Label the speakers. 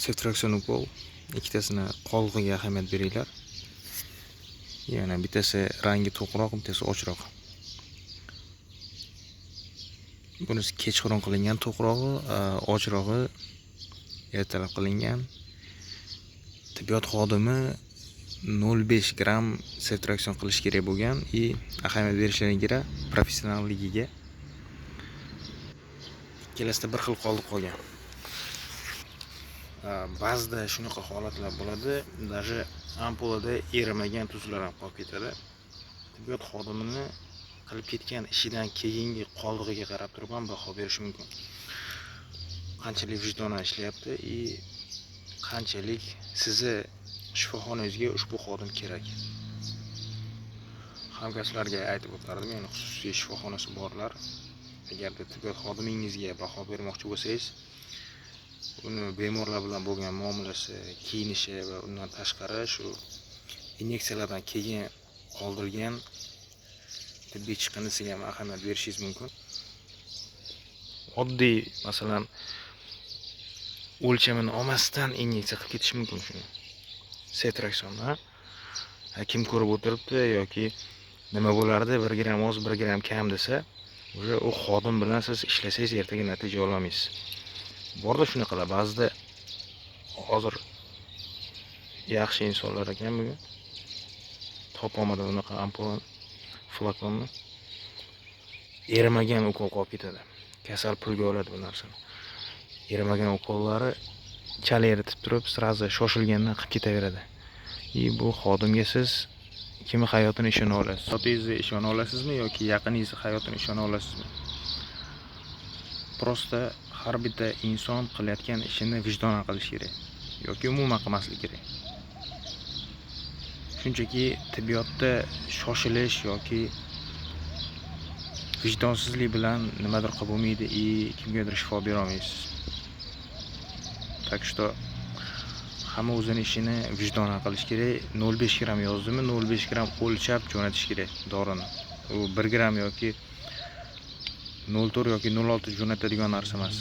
Speaker 1: Subtraction ukol ikkitasini qolg'iga ahamiyat beringlar. Yana bittasi rangi to'qroq, bittasi ochroq. Bunisi kechqurun qilingan to'qrog'i, ochrog'i ertalab qilingan. Tibbiyot xodimi 0,5 gram subtraction qilish kerak bo'lgan va ahamiyat berishlariga ko'ra professionalligiga. Ikkalasida bir xil qolgan. Ba'zida shunaqa holatlar bo'ladi, даже ampulada erimagan tuzlar ham qolib ketadi. Tibbiyot xodimini qilib ketgan ishidan keyingi qoldig'iga qarab turib ham baho berish mumkin. Qanchalik vijdonan ishlayapti va qanchalik sizni shifoxonangizga ushbu xodim kerak. Hamkasblarga aytib o'tardim, ya'ni xususiy shifoxonasi borlar, agarda tibbiyot xodimingizga baho bermoqchi bo'lsangiz, uni bemorlar bilan bo'lgan muomalasi, kiyinishi va undan tashqari shu inyeksiyalardan keyin qoldirgan tibbiy chiqindisiga ham ahamiyat berishingiz mumkin. Oddiy, masalan, o'lchamini olmasdan inyeksiya qilib ketish mumkin shuni. Subtraction-a kim ko'rib o'tiribdi yoki nima bo'lardi, 1 gram oz, 1 gram kam desa, o'sha u xodim bilan siz ishlasangiz ertaga natija olmaysiz. Borda shunaqalar, ba'zida hozir yaxshi insonlar ekan bugun. Topolmadi unaqa ampul, flakonni. Erimagan ukol qolib ketadi. Kasal pulga oladi bu narsani. Erimagan ukollari chala eritib turib, srazi shoshilgandan qilib ketaveradi. Bu xodimga siz kimi hayotini ishona olasiz? Sotingizga ishona olasizmi yoki yaqiningiz hayotini ishona olasizmi? Prosta har bitta inson qilayotgan ishini vijdonan qilish kerak yoki umuman qilmaslik kerak. Shunchaki tibbiyotda shoshilish yoki vijdonsizlik bilan nimadir qilib bo'lmaydi va kimgadir shifo bera olmaysiz. Tak что hamma o'zining ishini vijdonan qilish kerak. 0,5 gram yozdimi, 0,5 gram o'lchab jo'natish kerak dorini. U 1 gram yoki 0,4 yoki 0,6 jo'natadigan narsa emas.